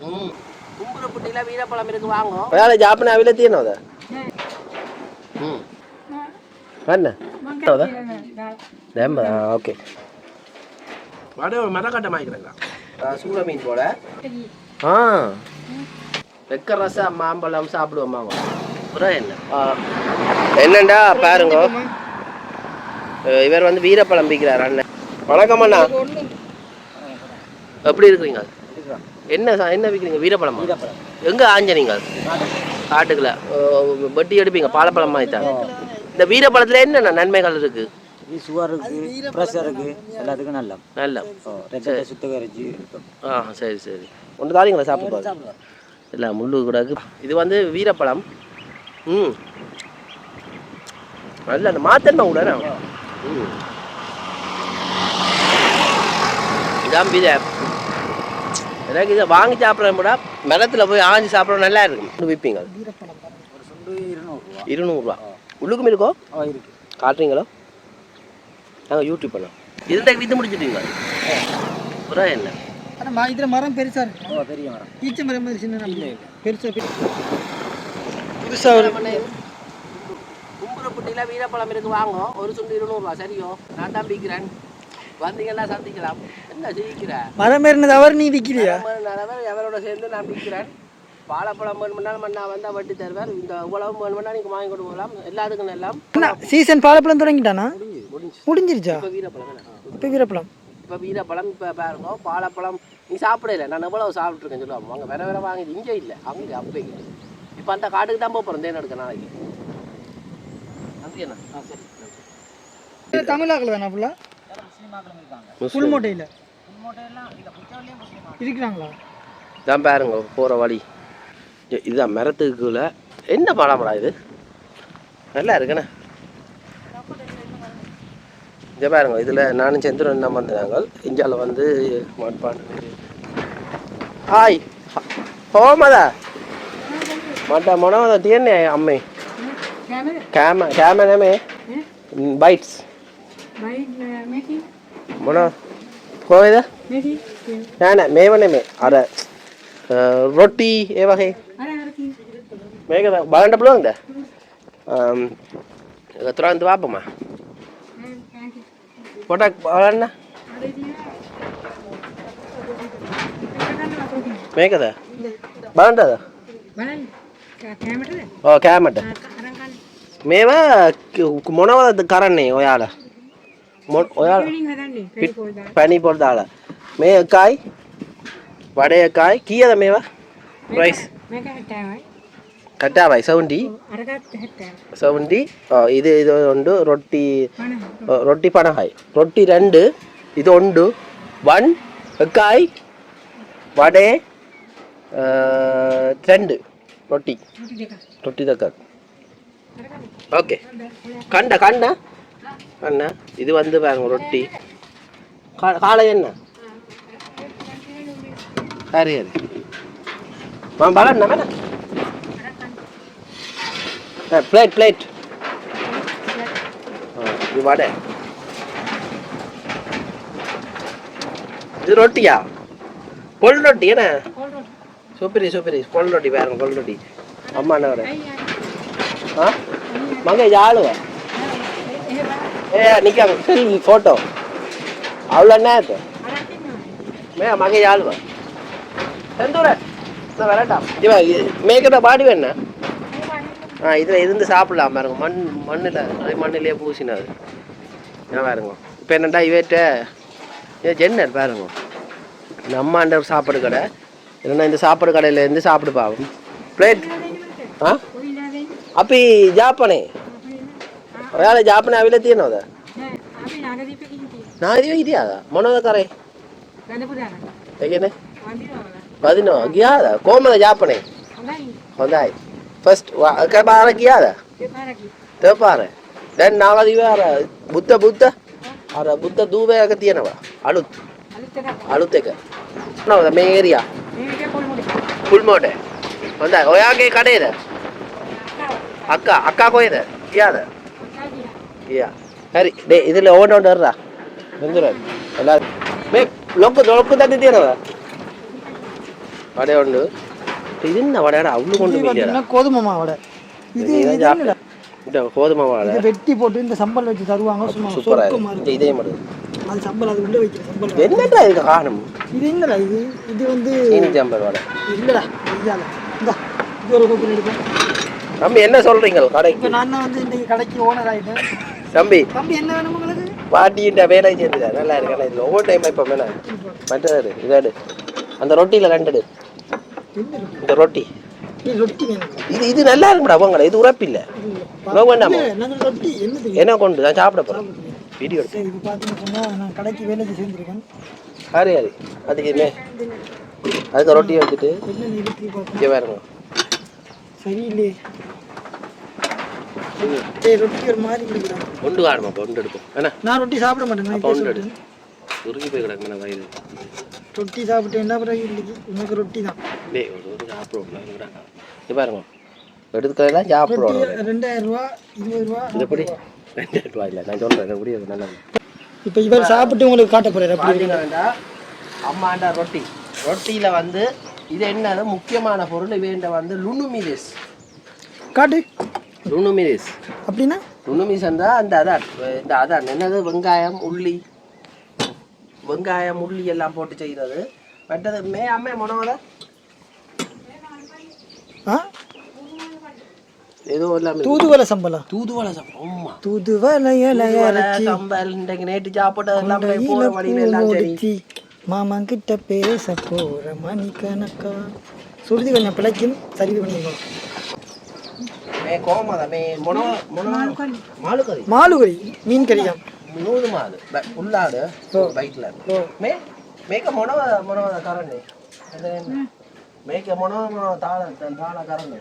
கும்புரப்பட்டியில் வீரப்பழம் இருக்கு வாங்க வேலை ஜாப்பின அவில தீனோத என்ன ஓகே அப்படியே ஒரு மரக்கட்டை வாங்கிக்கிறேங்களா சூட மீன் போல வெக்க ரசம் மாம்பழம் சாப்பிடுவோம்மா அப்புறம் என்ன என்னண்டா பாருங்க இவர் வந்து வீரப்பழம் விற்கிறார் அண்ணன் வணக்கம் அண்ணா எப்படி இருக்கிறீங்க என்ன விற்கிறீங்க வீரப்பழம் எங்கே ஆஞ்சனீங்க காட்டுக்குள்ள வட்டி எடுப்பீங்க பாலப்பழம் மாதிரி தான் இந்த வீரப்பழத்தில் என்னென்ன நன்மைகள் இருக்கு சுகர் இருக்கு ப்ரெஷர் இருக்கு எல்லாத்துக்கும் நல்ல சுத்தகரிச்சு சரி சரி ஒன்று தாரீங்களா சாப்பிட்டு இல்லை முள்ளு கூட இது வந்து வீரப்பழம் நல்ல அந்த மாத்தன்மை கூட இதான் விதை எனக்கு இதை வாங்கி சாப்பிட்றேன் கூட மரத்தில் போய் ஆஞ்சி சாப்பிட்ற நல்லா இருக்கும் விற்பீங்க ₹200 உள்ளுக்கும் இருக்கோ இருக்கு காட்டுறீங்களோ நாங்கள் யூடியூப் பண்ணோம் இதுதான் வித்து முடிச்சுட்டீங்களா அப்புறம் என்ன இதில் மரம் பெருசாக இருக்கு பெரிய மரம் ஈச்ச மரம் மாதிரி சின்ன பெருசாக புதுசாக ஒரு கும்புரப்பட்டியில் வீரப்பழம் இருக்கு வாங்க ஒரு சுண்டு ₹200 சரியோ நான் தான் விற்கிறேன் வந்தீங்கன்னா சந்திக்கலாம் என்ன செய்கிறேன் மரம் ஏறினது அவர் நீ விற்கிறியா எவரோட சேர்ந்து நான் விற்கிறேன் வாழைப்பழம் வேணும்னாலும் மண்ணா வந்தால் வட்டி தருவார் இந்த உழவு வேணும்னா நீங்கள் வாங்கி கொடுக்கலாம் எல்லாத்துக்கும் எல்லாம் சீசன் வாழைப்பழம் தொடங்கிட்டானா முடிஞ்சிருச்சா இப்போ வீரப்பழம் இப்போ பாருங்க வாழைப்பழம் நீ சாப்பிடல நான் எவ்வளோ சாப்பிட்ருக்கேன் சொல்லுவாங்க அங்கே வேற வாங்கிது இங்கே இல்லை அங்கே அப்போ இப்போ அந்த காட்டுக்கு தான் போகிறோம் தேன் எடுக்க நாளைக்கு அது என்ன சரி தமிழாக்கள் தானே ஃபுல்லாக ஃபுல் மூட்டையில் இருக்கிறாங்களா தான் பாருங்க போகிற வழி இதுதான் மரத்துக்குள்ள என்ன பழமடா இது நல்லா இருக்குண்ணே இங்கே பாருங்க இதில் நானும் செந்துரும் என்ன வந்தாங்க இந்தியாவில் வந்து மாட்பாடு ஹாய் ஹோமதா மாட்டா மொனவதா தீர்னே அம்மே கேமனமே பைட்ஸ் මොන කොහෙද නෑ මේව නෙමෙයි අර රොටි ඒ වගේ මේක බලන්න පුළුවන්ද ඒක තුරන් දාපම පොඩක් බලන්න මේකද බලන්නද ඔව් කැමරට මේවා මොනවද කරන්නේ ඔයාලා පැණි පොල් දාලා මේ එකයි වඩේ එකයි කීයද මේවා ප්‍රයිස් මේක 70යි 70 இது உண்டு ரொட்டி 50යි ரொட்டி 2 இது உண்டு 1 එකයි වඩේ 2 ரொட்டி දෙකක් ஓகே கண்ட அண்ணா இது வந்து பாருங்க ரொட்டி காலை என்ன சரி சரி பலண்ணா மேடம் பிளேட் இது வடை இது ரொட்டியா பொல் ரொட்டி என்ன சூப்பரி பொல் ரொட்டி பாருங்க பொல் ரொட்டி அம்மா என்ன வர மங்க யாழுவ නිකන් සෙල්ෆි ෆොටෝ අවුල නැද්ද මේ මගේ යාළුවා செந்தூர நான் வரட்டா இவ මේකට பாடி வேணா இதில் இருந்து சாப்பிடலாம் பாருங்க மண்ணிலே பூசினது ஏன் பாருங்க இப்போ என்னண்டா இவட்ட ஜென்னர் பாருங்க நம்ம அந்த சாப்பாடு கடை இல்லைன்னா இந்த சாப்பாடு கடையிலேருந்து சாப்பிடு பாவம் பிளேட் அப்படி ஜாப்பனே ඔයාලා ජාපන ඇවිල්ලා තියෙනවද? අපි නාගදීපේ හිටියාද? මොනවද කරේ? ගඳපුදාන. ඒ කියන්නේ? වදිනවා. ගියාද? කොහමද ජාපනේ? හොඳයි. ෆස්ට් කපාර ගියාද? දෙපාර. දැන් නාගදීපේ අර බුද්ධ අර බුද්ධ දූවයක තියෙනවා. අලුත් එක. මොනවද මේ ඒරියා? ෆුල් මොඩේ. හොඳයි. ඔයාගේ කඩේද? අක්කා කොහෙද? ගියාද? හරි ඉதில் ඕන වරා බඳුරන් එලා මේ ලොක්ක දන්නේ තියනවා வடை உண்டு. இது என்ன வடையாடா அவ்வளோ கொண்டு பார்த்தீங்கன்னா கோதுமை மாவடை. இது என்னடா இந்த கோதுமை வடை இதை வெட்டி போட்டு இந்த சம்பல் வச்சு தருவாங்க. சும்மா சூப்பராக இதே மாதிரி அது சம்பல் அது உள்ள வைக்கிற சம்பல். என்னடா இது காணும்? இது என்னடா இது? இது வந்து சீனி சாம்பார் வடை இல்லடா. இதால இந்த இது ஒரு கோப்பை எடுப்போம். தம்பி என்ன சொல்றீங்க கடைக்கு? இப்போ நான் வந்து இன்னைக்கு கடைக்கு ஓனர் ஆகிட்டேன். தம்பி என்ன வேணும் உங்களுக்கு? பாட்டிகிட்ட வேலை சேர்ந்துடா நல்லா இருக்கு. இதில் ஒவ்வொரு டைம் இப்போ மேலே மற்றது இதாடு அந்த ரொட்டியில் ரெண்டு இந்த ரொட்டி இது நல்லா இருக்குடா. அவங்கள இது உரப்பு இல்லை வேண்டாமா? என்ன கொண்டு நான் சாப்பிட போகிறேன். வீடியோ எடுத்து இப்போ பார்த்தீங்கன்னா நான் கடைக்கு வேலைக்கு சேர்ந்துருக்கேன். யாரு யாரு அதுக்கு அதுக்கு ரொட்டியை வச்சுட்டு இங்கே வேறுங்க சரியில்லையே. ரொட்டி ஒரு மாதிரி கொடுக்குறேன். ஒன்று காணுமா? இப்போ ஒன்று எடுப்போம் ஏன்னா நான் ரொட்டி சாப்பிட மாட்டேன். ஒன்று எடு உருகி போய் கிடக்கு வயிறு. ரொட்டி சாப்பிட்டு என்ன பிறகு இல்லைக்கு உனக்கு ரொட்டி தான். டேய் ஒரு சாப்பிடுவோம் இது பாருங்க எடுத்துக்கலாம் சாப்பிடுவோம். 2000 ரூபா 20 ரூபா இது எப்படி 2000 ரூபா இல்லை நான் சொல்கிறேன் எப்படி அது நல்லா. இப்போ இவர் சாப்பிட்டு உங்களுக்கு காட்ட போகிறார். அப்படி வேண்டாம் அம்மாண்டா ரொட்டி ரொட்டியில் வந்து இது என்னது முக்கியமான பொருள் வேண்ட வந்து லுணுமிரிஸ் காட்டு. லுணுமிரிஸ் அப்படின்னா லுணுமிரிஸ் இருந்தால் அந்த அதான் இந்த அதான் என்னது வெங்காயம் உள்ளி எல்லாம் போட்டு செய்கிறது. மற்றது அம்மே மனோத ஏதோ எல்லாமே தூதுவளை சம்பளம். தூதுவளை சம்பளம். ஆமா தூதுவளை சம்பல் இன்றைக்கு நேற்று சாப்பிட்டது எல்லாமே போகிற வழியில எல்லாம் சரி. மாமன் கிட்ட பேச போற மணிக்கணக்கா சுருதி கொஞ்சம் பிழைக்கும். சரி பண்ணிக்கணும். மாலுகறி மீன் கறியாம் மாடு உள்ளாடு பைக்ல மேக்க மொனவ கரண்டு மேக்க மொனவ தாள கரண்டு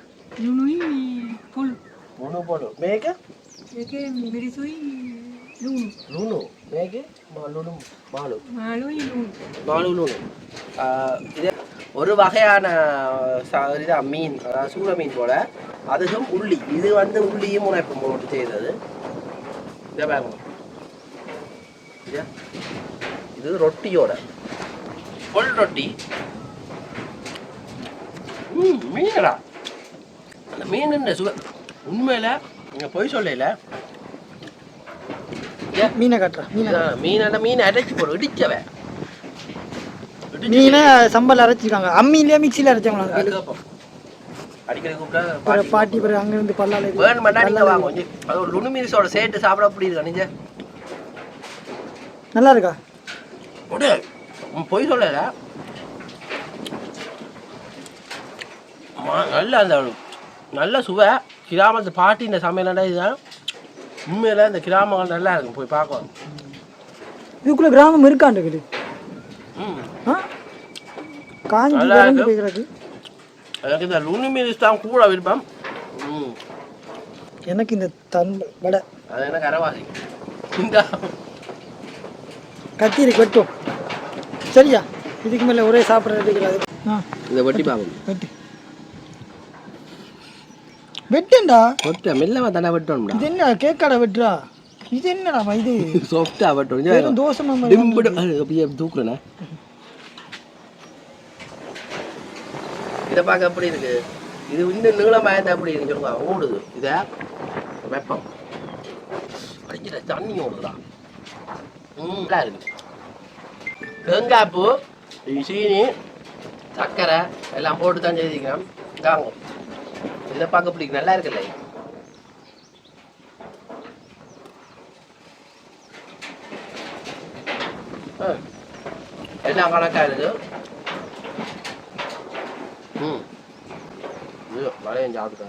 முனு போடு மேக்க லூனு மேக்கு மாலு இது ஒரு வகையான மீன் சூற மீன் போல. அதுக்கும் உள்ளி இது வந்து உள்ளியும் உணர்ப்பும் போட்டு செய்தது. இதை பாருங்க இது ரொட்டியோட பொல் ரொட்டி. மீனடா அந்த மீன் சுவை உண்மையில நீங்க பொய் சொல்லல. மீனை காட்டுறா. மீன் அரைச்சி போடும் இடிச்சவன் மீனை சம்பல் அரைச்சிருக்காங்க. அம்மியிலேயே மிக்சியில் அரைச்சாங்களா? அடிக்கடி கூப்பிட்டா பாட்டி பிறகு அங்கிருந்து பல்லால வேணுமெண்டா நீங்க வாங்க. அது ஒரு லுணுமிரிஸோட சேர்த்து சாப்பிட அப்படி இருக்கா? நீங்க நல்லா இருக்கா? பொய் சொல்லல நல்ல அந்த நல்ல சுவை. கிராமத்து பாட்டி இந்த சமையலடா இதுதான் உண்மையில இந்த கிராமங்கள் நல்லா இருக்கும். போய் பார்க்கலாம். இதுக்குள்ள கிராமம் இருக்காண்டு காஞ்சி. எனக்கு இந்த லுணுமிரிஸ் தான் கூட விருப்பம். எனக்கு இந்த தண்டு வடை அது எனக்கு அரைவாசி இந்த கத்திரி வெட்டும். சரியா? இதுக்கு மேலே ஒரே சாப்பிட்றது இந்த வெட்டி பாவம் வெட்டி வெட்டுண்டா வெட்ட மெல்லமா தானே வெட்டணும்டா. இது என்ன கேக்காடா வெட்டுறா? இது என்னடா இது சாஃப்ட்டா வெட்டணும். தோசை டிம்பிடு அப்படியே தூக்குறேனே. இதை பார்க்க எப்படி இருக்கு? இது இன்னும் நீளமாயத்தை அப்படி இருக்கு சொல்லுங்க. ஓடுது இதை வெப்பம் அடிக்கிற தண்ணி ஓடுதா. நல்லா இருக்கு. தேங்காய்ப்பூ சீனி சர்க்கரை எல்லாம் போட்டு தான் செய்திருக்கிறோம். தாங்க இதை பார்க்க பிடிக்கும். நல்லா இருக்குல்ல? எல்லாம் கணக்கா இருக்கு. வடையும் சாப்பிட்டு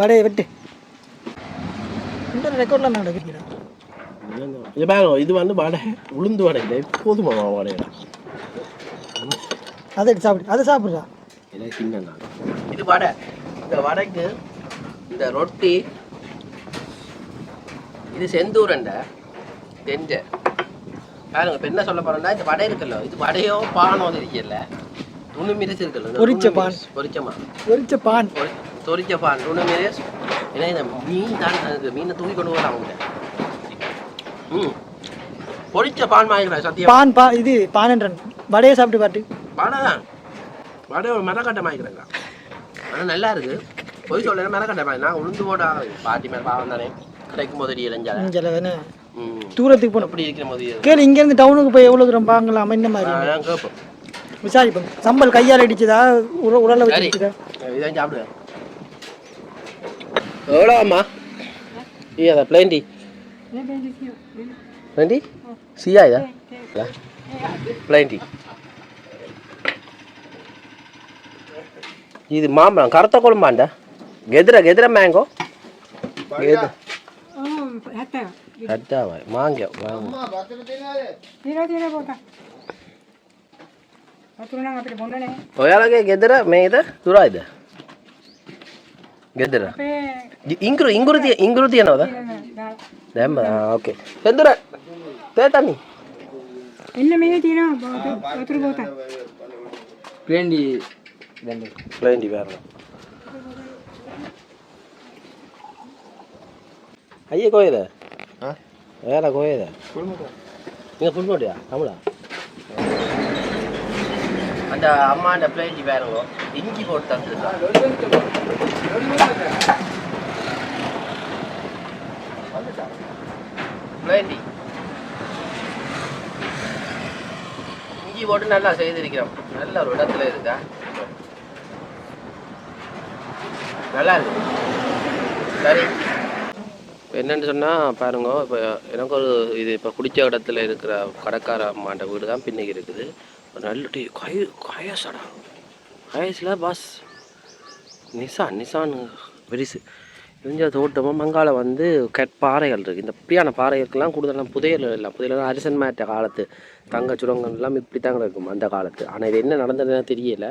வடையை வெட்டு. இந்த ரெக்கார்ட்லாம் நான் வைக்கிறேன். இது வந்து வடை உளுந்து வடை இல்லை போதுமா வடையில அதை எடுத்து சாப்பிடு. அதை சாப்பிட்றா சின்ன இது வடை. இந்த வடைக்கு இந்த ரொட்டி இது செந்தூரண்டை தெஞ்ச பாருங்க. இப்போ என்ன சொல்ல போறேன்னா இந்த வடை இருக்குல்ல இது வடையோ பானோ இருக்கல லுணுமிரிஸ் இருக்குல்ல பொரிச்ச பான் பொரிச்ச பான் லுணுமிரிஸ். ஏன்னா இந்த மீன் தான் மீனை தூக்கி கொண்டு வரலாம் அவங்க. பொரிச்ச பான் வாங்கிக்கிறேன் சத்தியம். இது பானன்றன் வடையை சாப்பிட்டு பாட்டு பானை தான் அப்படியே ஒரு மரக்கட்டை மாய்க்கிறேங்க. ஆனால் நல்லா இருக்கு. போய் சொல்ல மரக்கட்டை மாய். நான் உளுந்து போட பாட்டி மேலே பாவம் தானே கிடைக்கும் போது இளைஞ்சாலே தூரத்துக்கு போன அப்படி இருக்கிற போது கேளு. இங்கேருந்து டவுனுக்கு போய் எவ்வளோ தூரம் வாங்கலாம் இந்த மாதிரி கேட்போம். விசாரிப்போம். சம்பல் கையால் அடிச்சதா உடலை வச்சுதா? இதான் சாப்பிடுவேன். எவ்வளோம்மா? அதை பிளைன் டீ பிளைன் டீ சியா இதா பிளைன் டீ. இது மாம்பழம் கருத்த குழம்பாண்ட கெதிர மேங்கோ மாங்க ඔයාලගේ ගෙදර මේද දුරයිද? ගෙදර ඉංගුරු තියනවද? දැම්ම. ඕකේ. ගෙදර තේතනි එන්න මේ තියෙනවා වතුර බෝතල්. ප්ලේන්ඩි දැන් ප්ලේන්ඩි වරන. අයියේ කොහෙද? හා? ඔයාලා කොහෙද? පුල්මොට. நீங்க புல்மோட்டியா தமிழா? அந்த அம்மாண்ட பிளேட்டி வேறவோ இஞ்சி போட்டு தந்துருக்கா. பிளேட்டி இஞ்சி போட்டு நல்லா செய்திருக்கிறோம். நல்ல ஒரு இடத்துல இருக்கா. நல்லா இருக்கு. சரி என்னென்னு சொன்னால் பாருங்க, இப்போ எனக்கு ஒரு இது இப்போ குடிச்ச இடத்துல இருக்கிற கடைக்கார அம்மாண்ட வீடு தான் பின்னிக்கு இருக்குது. நல்ல டீ கயசடா கயசில் பஸ் நிசான் பெரிசு இழிஞ்ச தோட்டமும் மங்கால வந்து பாறைகள் இருக்குது. இந்த இப்படியான பாறைகளுக்கெல்லாம் கூடுதலான புதையல் அரிசன் மேட்ட காலத்து தங்க சுரங்கம்லாம் இப்படி தாங்க இருக்கும் அந்த காலத்து. ஆனால் இது என்ன நடந்ததுன்னு தெரியலை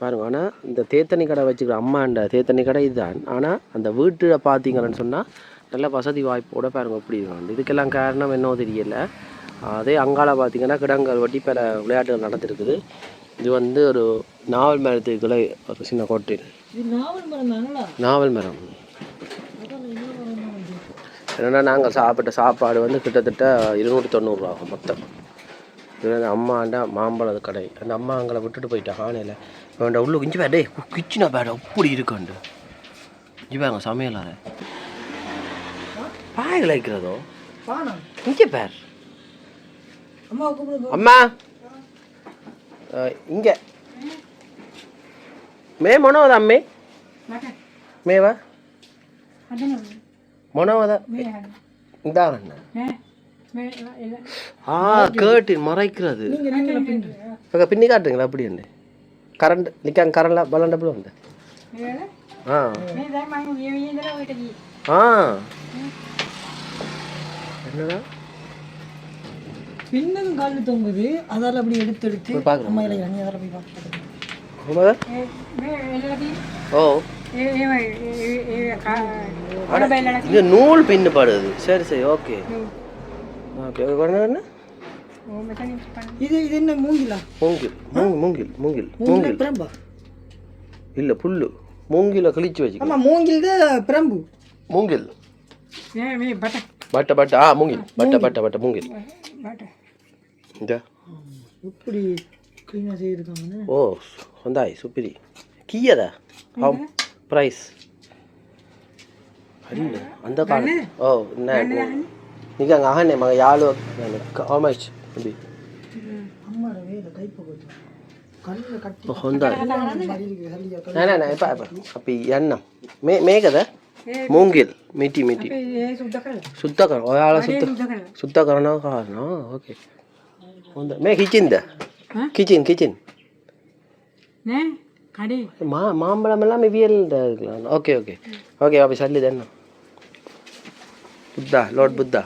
பாருங்க. ஆனால் இந்த தேத்தனி கடை வச்சுக்கிற அம்மாண்ட தேத்தனி கடை இதுதான். ஆனால் அந்த வீட்டில் பார்த்தீங்கன்னு சொன்னால் நல்ல வசதி வாய்ப்போடு பாருங்க இப்படி இருக்கும். இதுக்கெல்லாம் காரணம் என்னவோ தெரியலை. அதே அங்கால பார்த்தீங்கன்னா கிடங்கள் வட்டி பல விளையாட்டுகள் நடந்துருக்குது. இது வந்து ஒரு நாவல் மரத்துக்குள்ளே ஒரு சின்ன கோட்டையில் நாவல் மரம். என்னென்னா நாங்கள் சாப்பிட்ட சாப்பாடு வந்து கிட்டத்தட்ட 290 ரூபா ஆகும் மொத்தம். இது வந்து அம்மாண்ட மாம்பழம் கடை. அந்த அம்மா அங்கே விட்டுட்டு போயிட்டா ஆணையில் வேண்ட உள்ளுக்கு இஞ்சி பேடே கிச்சனா பேட அப்படி இருக்காண்டு இஞ்சி பாருங்க சமையலார பாயகள் இருக்கிறதோ இங்கே பேர் அம்மா இங்கே மே මොනවද අම්මේ මේවා මොනවද இந்தாங்கண்ணா கேர்டின் மறைக்கிறது பின்னி காட்டுங்களா அப்படி உண்டு கரண்ட் நிற்காங்க கரண்ட்லாம் பலன் டபுள் உண்டு என்னடா பின்னதும் காலில் தொங்குது. அதால் அப்படி எடுத்து பார்க்குறேன். ஓ இது நூல் பின்னுப்படுது. சரி சரி ஓகே ஓகே. என்ன இது என்ன மூங்கிலா? மூங்கில் பிரம்பா இல்லை புல்லு மூங்கில கிழிச்சு வச்சு. ஆமாம் மூங்கில் தான் பிரம்பு. மூங்கில் பட்ட மூங்கில் பட்ட மூங்கில் இந்த இப்படி க்ளீனாக செய்திருக்காங்க. ஓ හොඳයි සුපිරි. කීයද? ප්‍රයිස් හරිද? අන්ද කාලේ ඔව් නෑ නිකන් අහන්නේ මගේ යාළුවා how much maybe අම්මර වේද කයිපොකද කල්ල කට්ටි හොඳයි නෑ එපා අපි යන්නම්. මේකද மூங்கில் මිටි සුද්ධ කරනවා. ඔයාලා සුද්ධ කරනවා කාරණා. ඕකේ හොඳයි. මේ කිචින්ද? කිචින් නෑ කඩේ மாம்பழமெல்லாம் வியல்ட இருக்கலாம். ஓகே அப்போ சல்லி தானே புத்தா லோட் புத்தா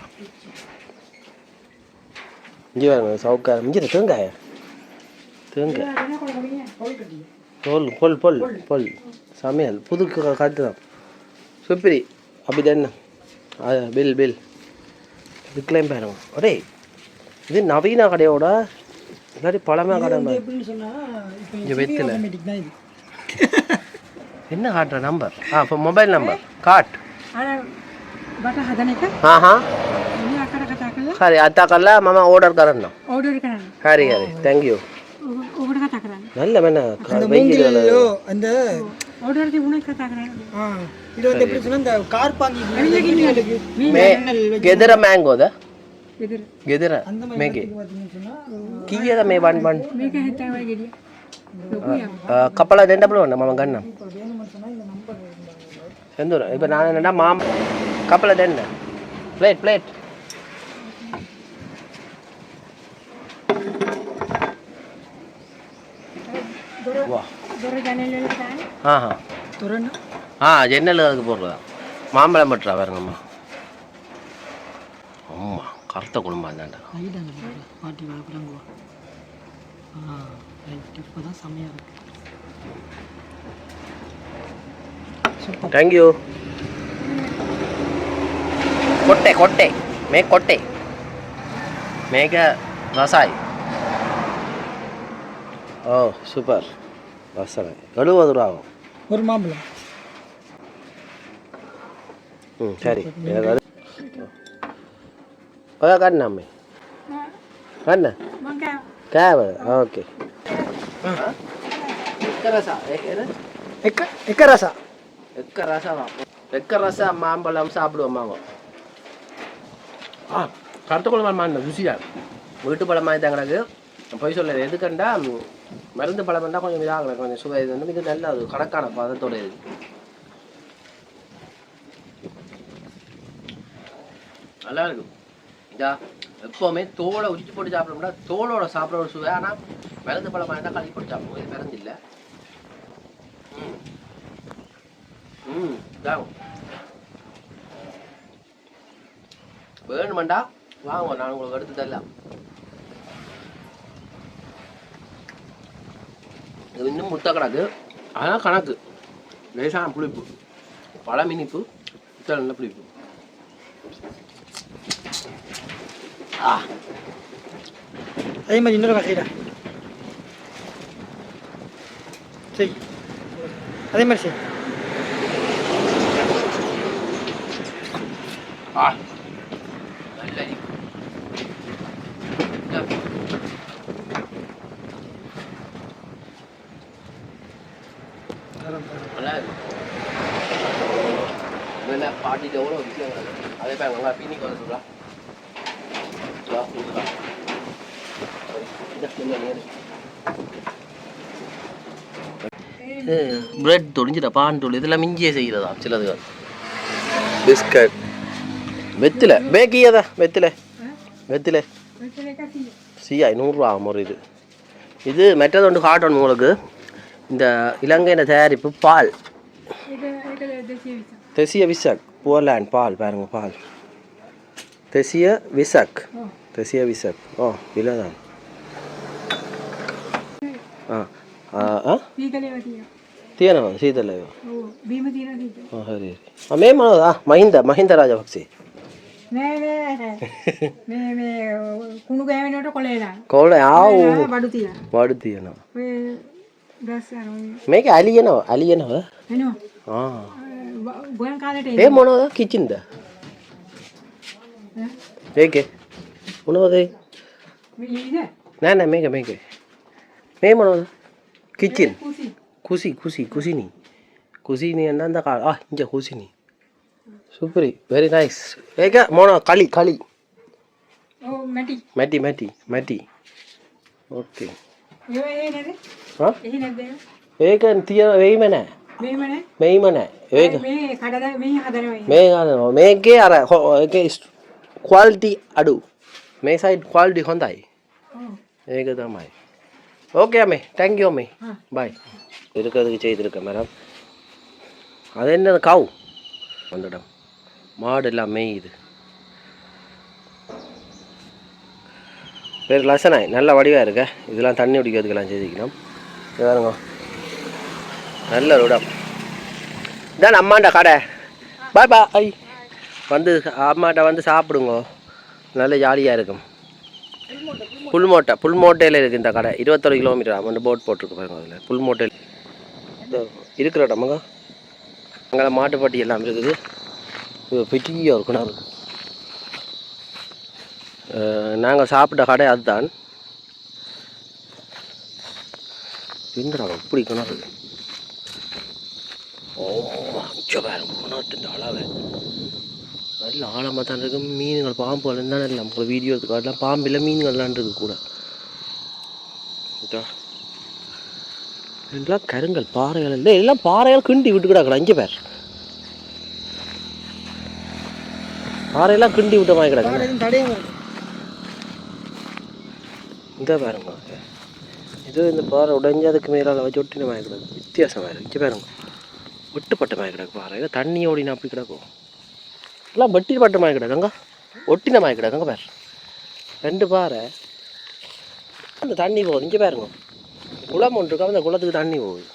இங்கே வேணும் சவுக்காரம் இங்கே தேங்காய் பொல் சமையல் புது காட்டு தான் சூப்பரி அப்படி தானே. பில் இதுக்கெல்லாம் பாருங்க. ஒரே இது நவீன கடையோட இல்லாட்டி பழமை கடை இங்கே வெத்தில் என்ன காட்டுற நம்பர்? இப்போ மொபைல் நம்பர் காட் හරි අත කළා මම ඕඩර් කරන්නම්. හරි තැන්ක් යූ. நல்ல வேணா அந்த மூங்கிலோ அந்த ஓடுறது உனக்கு தாக்குறேன் இது வந்து எப்படி சொன்னா இந்த கார் பாங்கி ගෙදර මෑන්ගෝද எதிர் ගෙදර அந்த மாதிரி මේකේ பாத்தீங்கன்னு சொன்னா කීයද මේ වන් මේක හිතනවා ගෙඩිය කපලා දෙන්න පුළුවන්ද මම ගන්නම් வேணும்னு சொன்னா இந்த நம்பர் செந்தூர் இப்போ நான் என்னடா கப்பலை දෙන්න பிளேட் வா දොර ජනෙල් වලට දාන්න ஆஹா துறன்னு ஜன்னல் அதுக்கு போடுறதா மாம்பழம் பட்டுறா பாருங்கம்மா அம்மா கருத்த குடும்பம் தான்டா ஐடாங்க பாட்டி வளர்க்குறாங்க ரைட் இப்போதான் செம்மையாக இருக்கு தேங்க்யூ කොට්ටේ මේ කොට්ටේ මේක රසයි සුපර් රසයි ගඩුව වදුරාව ஒரு மாம்பழம் சரி ඔයා ගන්නම් මේ ගන්න මං කෑව ඕකේ එක රසා එක ரசா එක ரசா மாம்பழம் சாப்பிடுவோம் மாமா கருத்த குழம்பு மாண்ட ருசியா வீட்டு பழம் மாதிரி தான் கிடக்கு போய் சொல்ல எதுக்கண்டா மருந்து பழம் இருந்தால் கொஞ்சம் இதாக கிடக்கு கொஞ்சம் சுவை இது வந்து இது நல்ல அது கணக்கான பதத்தோட இது நல்லா இருக்கும் இதா எப்போவுமே தோலை உரிச்சு போட்டு சாப்பிட தோலோட சாப்பிட்ற ஒரு சுவை ஆனால் மருந்து பழமாக இருந்தால் கழுவி போட்டு சாப்பிடுவோம் இது மருந்து இல்லை இதாகும் வேணுமெண்டா வாங்க நான் உங்களுக்கு எடுத்து தரலாம் இது இன்னும் முட்டை கிடக்கு அதான் கணக்கு லேசான புளிப்பு பழம் இனிப்பு முட்டை நல்ல புளிப்பு அதே மாதிரி இன்னொரு வகைடா சரி அதே மாதிரி சரி நல்ல இனிப்பு நல்லா இருக்கும் நல்லா பாட்டிட்டு எவ்வளோ விஷயம் அதே பேர் நல்லா பீனிக்கு வந்து சொல்கிறா பிரெட் தொடிஞ்சிட்ட பான் தொழில் இதெல்லாம் மிஞ்சியே செய்கிறதா சிலது பிஸ்கட் வெத்தில பேக்கியதா வெத்தில சியா 100 ரூபா ஒரு இது மெட்டது ஒன்று காட்டணும் உங்களுக்கு இந்த இலங்கையின் தயாரிப்பு பால் தேசிய விசக் போர்லேண்ட் பால் பாருங்க பால் தேசிய விசக் ஓ இல்லை தான் තියෙනවා සීතල ඒවා බීම තියෙනවා සීතල හරි මේ මොනවද මහින්ද රාජපක්ෂ නෑ මේ කුණු ගෑවෙනකොට කොලේලා කොළ ආව් බඩු තියෙනවා ඔය ගස් මේක ඇලියනවා එනවා ගොයන් කාලේට ඒ මොනවද කිචින්ද මේකේ මොනවද නෑ මේක මේ මොනවද කිචින් කුසිනි என்னந்த இங்க குசினி சூப்பர் வெரி நைஸ் ஏக மோனோ களி ஓ මැටි ஓகே එහෙ නේද ඒක තිය වෙයිම නැහැ ඒක මේ කඩදා මේ හදනවා මේකේ අර ඒකේ ක්වොලිටි අඩු මේ සයිඩ් ක්වොලිටි හොඳයි ඒක තමයි ஓகே அம்மே தேங்க்யூ அம்மே பாய் இருக்கிறதுக்கு செய்திருக்கேன் மேடம் அது என்ன கவு வந்துடும் மாடு எல்லாம் மேயுது பேர் லசனாய் நல்ல வடிவாக இருக்க இதெல்லாம் தண்ணி குடிக்கிறதுக்கெல்லாம் செய்திக்கணும் இது பாருங்க நல்ல ரோடம் இதான் அம்மாண்ட கடை பாய் வந்து அம்மாட்ட வந்து சாப்பிடுங்க நல்ல ஜாலியாக இருக்கும் புல்மோட்டையில் இருக்குது இந்த கடை 21 கிலோமீட்டர் அமௌண்ட் போட் போட்டிருக்கு பாருங்க அதில் புல்மோட்டையில் இருக்கிற இடமுங்க அங்கே மாட்டுப்பட்டி எல்லாம் இருக்குது பெரிய ஒரு கிணறு நாங்கள் சாப்பிட்ட கடை அதுதான் என்னடா இப்படி கிணறு ஓ அஞ்சு பேரும் கிணத்துட்டு அளவு நல்ல ஆழமாக தான் இருக்கு மீன்கள் பாம்புகள் இருந்தாலும் இல்லை உங்களை வீடியோ எடுத்துக்காட்டலாம் பாம்பு இல்லை மீன்கள்லாம் இருக்கு கூட இதெல்லாம் கருங்கல் பாறைகள் இல்லை எல்லாம் பாறைகள் கிண்டி விட்டு கிடக்கலாம் அஞ்சு பேர் பாறையெல்லாம் கிண்டி விட்ட மாதிரி கிடக்கு இந்த பாருங்க இது இந்த பாறை உடைஞ்சு அதுக்கு மேலால் வச்சு ஒட்டின மாதிரி கிடக்கு வித்தியாசமாக இருக்குது இங்கே பாருங்க வெட்டுப்பட்ட மாதிரி கிடக்கு பாறை ஏதோ தண்ணி ஓடினா அப்படி கிடக்கும் எல்லாம் வெட்டிப்பட்ட மாதிரி கிடக்குங்க ஒட்டின மாதிரி கிடக்குங்க பாரு ரெண்டு பாறை அந்த தண்ணி போகுது இங்கே பாருங்க குளம் ஒன்று இருக்கா அந்த குளத்துக்கு தண்ணி போகுது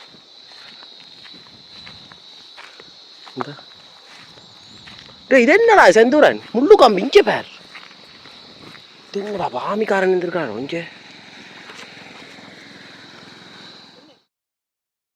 இந்த இது என்னடா செந்தூரன் முள்ளு கம்பி இங்கே பார் இது என்னடா பாமிக்காரன் இருந்திருக்காரு இங்கே